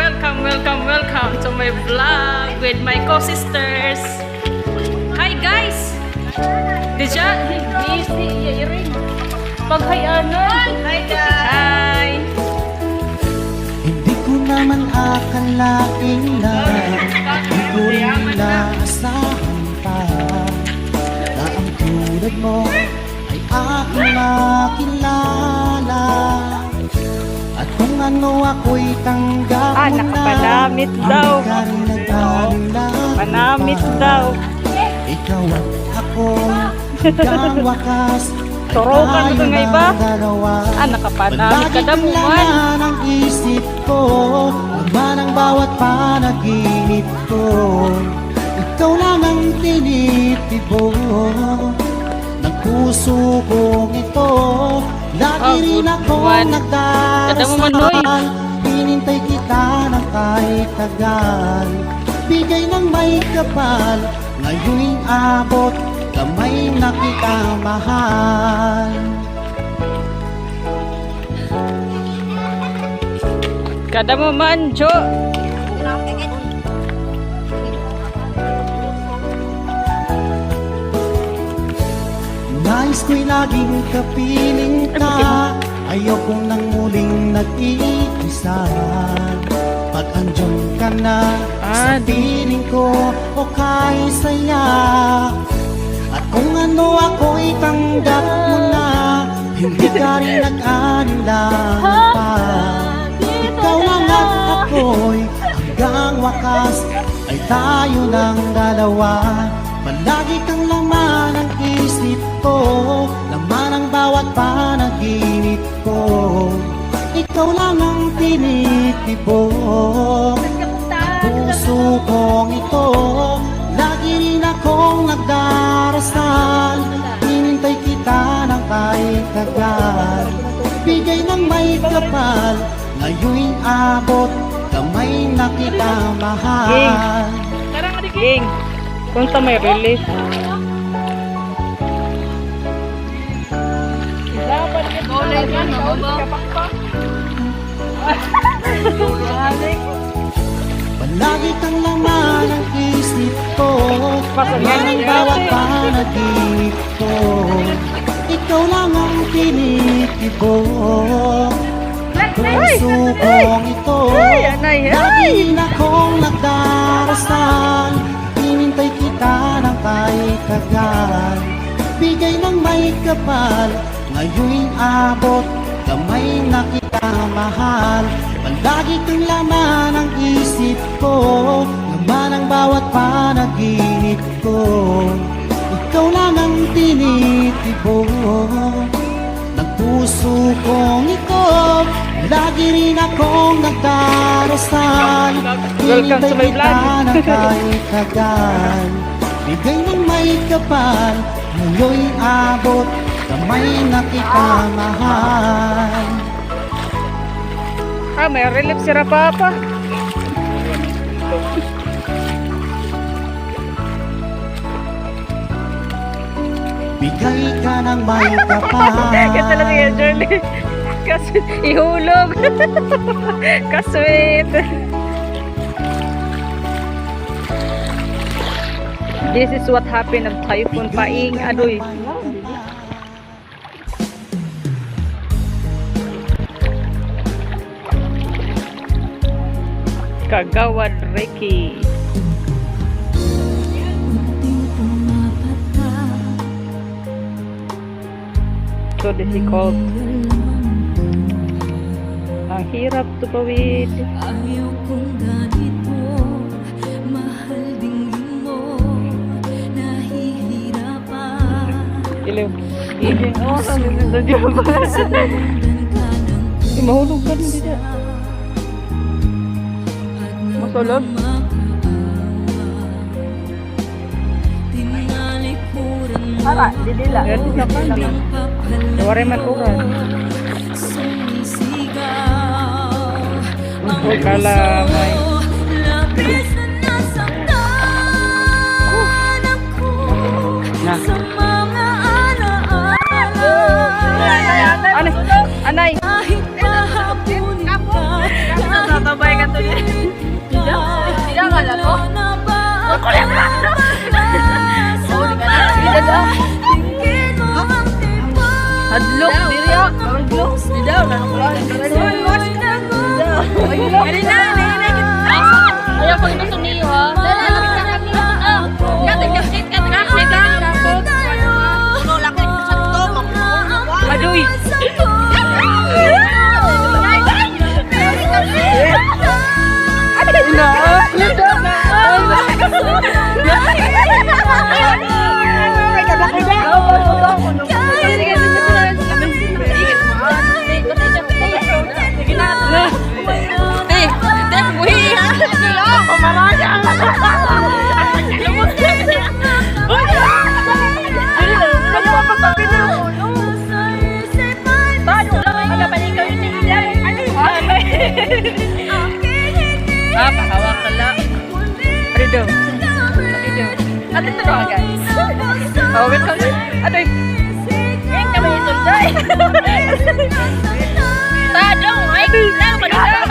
welcome to my vlog with my co-sisters. Hi guys! Deja, busy, iring. Paghayanan. Hi guys! Hi! Hindi ko naman akalain na hindi ko rin inaasahan pa na ang tulad mo ay aking makilala. At kung ano ako'y tanggap mo na, nakapanamit daw. Panamit daw. Ikaw at ako hanggang wakas ay Torokan tayo ito nga iba. ng dalawa. Nakapanamit ka daw mo man. Laman ang isip ko, laman ang bawat panaginip ko. Ikaw lang ang tinitibo ng puso kong ito. Lagi rin akong nagdarasal, hinintay kita ng kahit tagal. Bigay ng may kapal, ngayon'y abot, kamay na kita mahal. Kada mo man, Jo. Nais ko'y laging kapiling ka, ayokong nang muling nag-iisa. Pag andyan ka na sa piling ko, o kay saya. At kung ano ako'y tanggap mo na, hindi ka rin nag-anilangan pa. Ikaw lang at ako'y hanggang wakas ay tayo ng dalawa. Palagi kang laman ng isip ko, laman ang bawat panaginip ko. Ikaw lang ang tinitibo ang puso kong ito. Lagi rin akong nagdarasal, hinintay kita ng kahit tagal. Bigay ng may kapal, ngayon'y abot, kamay na kita mahal. Ging, punta may release. Palagi kang laman ng isip ko, laman ang bawat panaginip ko. Ikaw lang ang tinitibo ang puso kong ito. Lagi rin akong nagdarasal, hinintay kita ng kahit tagal. Bigay ng may kapal, ngayon'y abot, kamay na kita mahal. Palagi kang laman ang isip ko, laman ang bawat panaginip ko. Ikaw lang ang tinitibo ng puso kong ito. Lagi rin akong nagdarasal, hinintay kita ng kahit tagal. Bigay ng may kapal, ngayon'y abot, kamay na kita mahal. May relief si Rapapa. Bigay ka ng may kapal. Kaya talaga yung journey. Kasi ihulog. Kasweet. This is what happened of Typhoon Paing. Adoy. Kagawad Ricky. So difficult. Ang hirap tupawid. Ayaw kong ganito, mahal dinggin mo, nahihirapan. Ilaw. Iging awesome. Ito dyan ba? Mahulog ka din dito. Masulog? Ala, didila. Ganti sa pa. Nawari man uran. Huwag kalamay. Na. Anay. Anay. Kahit pahapunin ka, Tatabay ka to niya. Adlok, diri ah. Adlok. Di daw, nanong Ayaw pag gusto niyo ha. Aduy. Ah, pakawak ka lang. Arido. Arido. Ate, ito na guys. Oh, welcome. Ate. Yan kami ito, day. Tadong, ay, lang, madudang.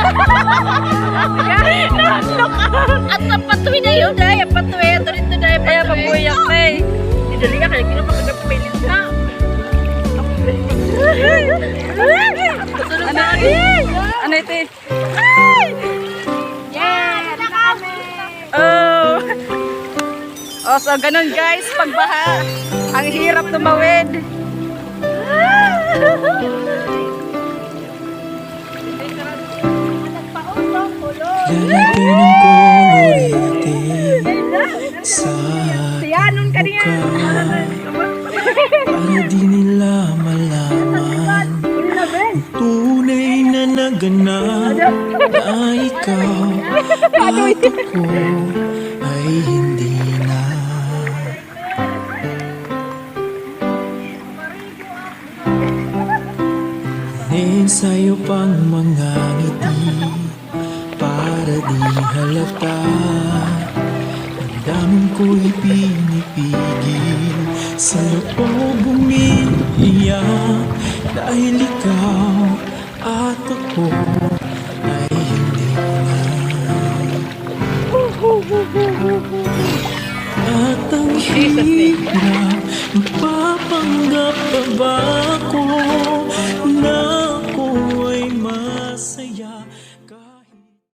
At napatuwi na yun, day. Patuwi, ito rito, day. Ay, pabuyak, day. Idali ka, kaya kinapagkagapilit na. Ano ito eh? Oh, so ganun guys, pagbaha, ang hirap tumawid. Lalagay ng kolorete sa mukha para di nila malaman ang tunay na naganap na ikaw at ako ay hindi na. Sa'yo pang mga ngiti para di halata. Ang daming ko'y pinipigil sa loob umiiyak dahil ikaw at ako ay hindi na. At ang hirap, magpapanggap pa ba ako